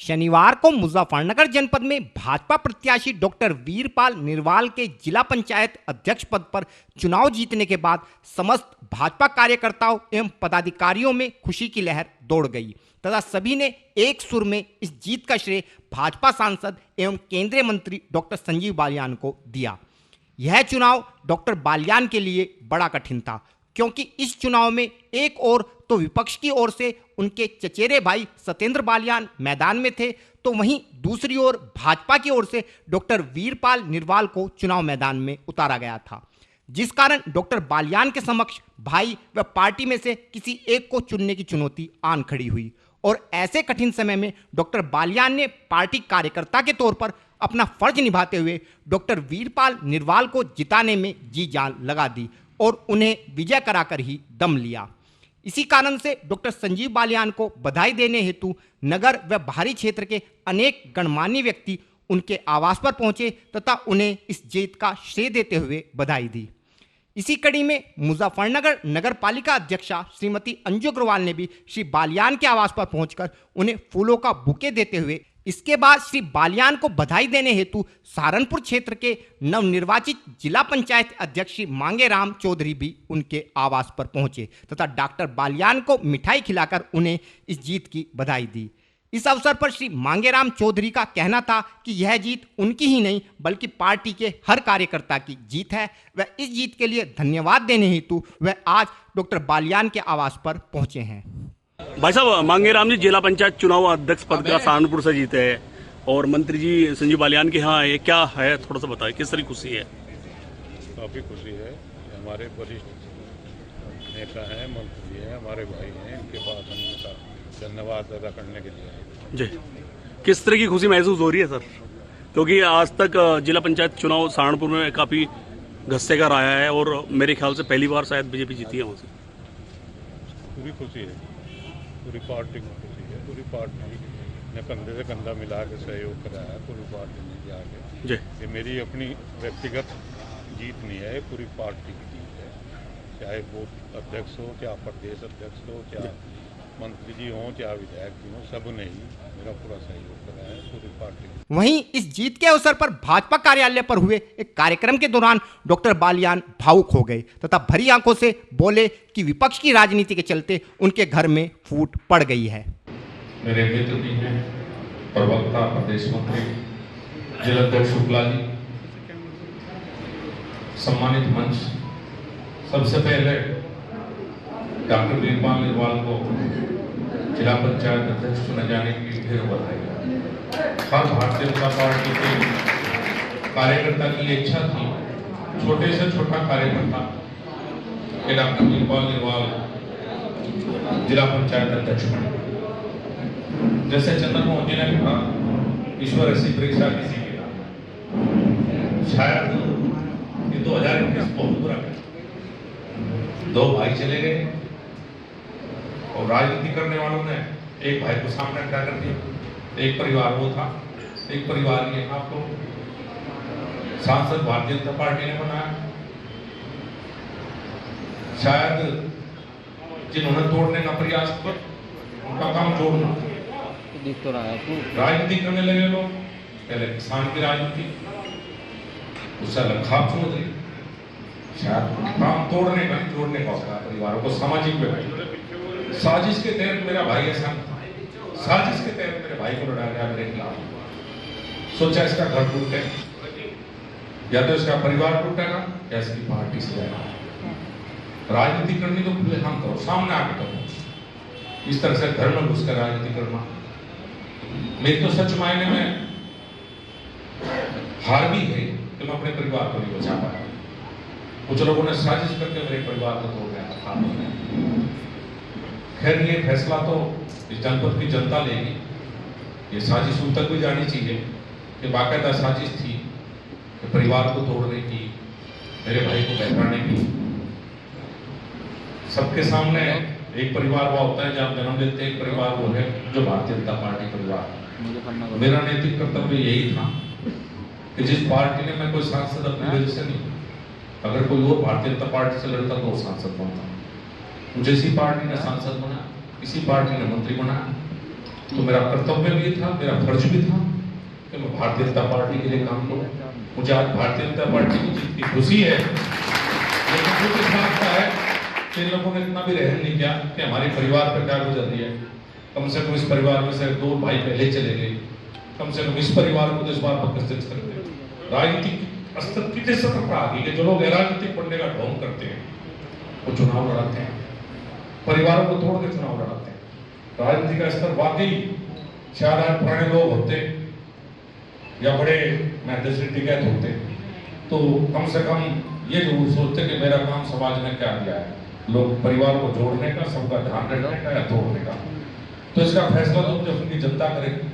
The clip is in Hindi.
शनिवार को मुजफ्फरनगर जनपद में भाजपा प्रत्याशी डॉक्टर वीरपाल निरवाल के जिला पंचायत अध्यक्ष पद पर चुनाव जीतने के बाद समस्त भाजपा कार्यकर्ताओं एवं पदाधिकारियों में खुशी की लहर दौड़ गई तथा सभी ने एक सुर में इस जीत का श्रेय भाजपा सांसद एवं केंद्रीय मंत्री डॉक्टर संजीव बालियान को दिया। यह चुनाव डॉक्टर बालियान के लिए बड़ा कठिन था, क्योंकि इस चुनाव में एक ओर तो विपक्ष की ओर से उनके चचेरे भाई सत्येंद्र बालियान मैदान में थे, तो वहीं दूसरी ओर भाजपा की ओर से डॉक्टर वीरपाल निरवाल को चुनाव मैदान में उतारा गया था, जिस कारण डॉक्टर बालियान के समक्ष भाई व पार्टी में से किसी एक को चुनने की चुनौती आन खड़ी हुई। और ऐसे कठिन समय में डॉक्टर बालियान ने पार्टी कार्यकर्ता के तौर पर अपना फर्ज निभाते हुए डॉक्टर वीरपाल निरवाल को जिताने में जी जान लगा दी और उन्हें विजय कराकर ही दम लिया। इसी कारण से डॉक्टर संजीव बालियान को बधाई देने हेतु नगर व बाहरी क्षेत्र के अनेक गणमान्य व्यक्ति उनके आवास पर पहुंचे तथा उन्हें इस जीत का श्रेय देते हुए बधाई दी। इसी कड़ी में मुजफ्फरनगर नगर पालिका अध्यक्षा श्रीमती अंजू अग्रवाल ने भी श्री बालियान के आवास पर पहुंचकर उन्हें फूलों का बुके देते हुए इसके बाद श्री बालियान को बधाई देने हेतु सहारनपुर क्षेत्र के नवनिर्वाचित जिला पंचायत अध्यक्ष श्री मांगेराम चौधरी भी उनके आवास पर पहुंचे तथा डॉक्टर बालियान को मिठाई खिलाकर उन्हें इस जीत की बधाई दी। इस अवसर पर श्री मांगेराम चौधरी का कहना था कि यह जीत उनकी ही नहीं बल्कि पार्टी के हर कार्यकर्ता की जीत है। वह इस जीत के लिए धन्यवाद देने हेतु वह आज डॉक्टर बालियान के आवास पर पहुंचे हैं। भाई साहब, मांगेराम जी जिला पंचायत चुनाव अध्यक्ष पद का सहारनपुर से जीते हैं और मंत्री जी संजीव बालियान के यहाँ ये क्या है, थोड़ा सा बताएं, किस तरह खुशी है? काफ़ी खुशी है। हमारे वरिष्ठ नेता हैं, मंत्री हैं, हमारे भाई हैं, इनके पास हम उनका धन्यवाद अदा करने के लिए आए। जी, किस तरह की खुशी महसूस हो रही है सर? क्योंकि आज तक जिला पंचायत चुनाव सहारनपुर में काफ़ी घस्से का रहा है और मेरे ख्याल से पहली बार शायद बीजेपी जीती है वहाँ से। पूरी खुशी है, पूरी पार्टी को खुशी है। पूरी पार्टी ने कंधे से कंधा मिला के सहयोग कराया है, पूरी पार्टी ने किया आगे। जी, ये मेरी अपनी व्यक्तिगत जीत नहीं है, पूरी पार्टी की जीत है। चाहे वो अध्यक्ष हो, क्या प्रदेश अध्यक्ष हो, क्या मंत्री जी हों, क्या विधायक जी हों, सब ने ही मेरा पूरा सहयोग कराया है, पूरी पार्टी। वहीं इस जीत के अवसर पर भाजपा कार्यालय पर हुए एक कार्यक्रम के दौरान डॉक्टर बालियान भावुक हो गए तथा भरी आंखों से बोले कि विपक्ष की राजनीति के चलते उनके घर में फूट पड़ गई है। मेरे मित्र भी हैं, प्रवक्ता प्रदेश मंत्री जिलाध्यक्ष शुक्ला जी, सम्मानित मंच, सबसे पहले डॉक्टर वीरपाल निरवाल को जिला पंचायत अध्यक्ष चुने जाने की ढेर बधाई। हर भारतीय जनता पार्टी के कार्यकर्ता की इच्छा थी, छोटे से छोटा कार्यकर्ता कि डॉक्टर वीरपाल निरवाल जिला पंचायत अध्यक्ष बने। जैसे चंद्र मोहन जी ने कहा, ईश्वर ऐसी परीक्षा किसी की ना। शायद ये 2021 बहुत बुरा गया। दो भाई चले गए और राजनीति करने वालों ने एक भाई को सामने खड़ा कर दिया। एक परिवार वो था, एक परिवार ये आपको सांसद भारतीय जनता पार्टी ने बनाया। शायद जिन्होंने तोड़ने का प्रयास किया उनका काम जोड़ना। राजनीति करने लगे लोग, पहले किसान की राजनीति, उससे अलग खाप समझ ली। शायद काम तोड़ने का, जोड़ने का होता है परिवारों को, सामाजिक व्यवहार। साजिश के तहत मेरा भाई ऐसा, साजिश के तहत मेरे भाई को लड़ा गया मेरे खिलाफ। सोचा इसका घर टूटे, या तो इसका परिवार टूटेगा या इसकी पार्टी से जाएगा। राजनीति करनी तो खुले हम करो, सामने आके करो। इस तरह से घर में घुसकर राजनीति करना मेरी तो सच मायने में हार भी है कि मैं अपने परिवार को नहीं बचा पाया। कुछ लोगों ने साजिश करके मेरे परिवार को तोड़ दिया। खैर, ये फैसला तो इस जनपद की जनता लेगी। ये साजिश उन तक भी जानी चाहिए कि बाकायदा साजिश थी कि परिवार को तोड़ने की, मेरे भाई को बहकाने की। सबके सामने एक परिवार वो होता है जब जन्म लेते हैं, एक परिवार वो है जो भारतीय जनता पार्टी परिवार। मेरा नैतिक कर्तव्य यही था कि जिस पार्टी ने, मैं कोई सांसद अपनी वजह से नहीं, अगर कोई और भारतीय जनता पार्टी से लड़ता तो वो सांसद बनता। मुझे इसी पार्टी ने सांसद बनाया, इसी पार्टी ने मंत्री बनाया तो मेरा कर्तव्य भी था, मेरा फर्ज भी था कि मैं भारतीय जनता पार्टी के लिए काम करूं। मुझे आज भारतीय जनता पार्टी की जीत की खुशी है, लेकिन मुझे लगता है कि इन लोगों ने इतना भी रहम नहीं किया कि हमारे परिवार पर क्या गुजर रही है। कम से कम इस परिवार में से 2 भाई पहले चले गए, कम से कम इस परिवार को तो इस बार प्रदर्शित करते हैं। राजनीतिक स्तर की सतर्क आ गई कि जो लोग राजनीतिक बनने का ढोंग करते हैं वो चुनाव लड़ाते हैं, परिवारों को तोड़ के चुनाव लड़ाते हैं। राजनीति का स्तर वाकई शायद आज पुराने लोग होते या बड़े टिकैत होते तो कम से कम ये जरूर सोचते कि मेरा काम समाज ने क्या दिया है, लोग परिवार को जोड़ने का, सबका ध्यान रखने का या तोड़ने का। तो इसका फैसला तो जब उनकी जनता करेगी।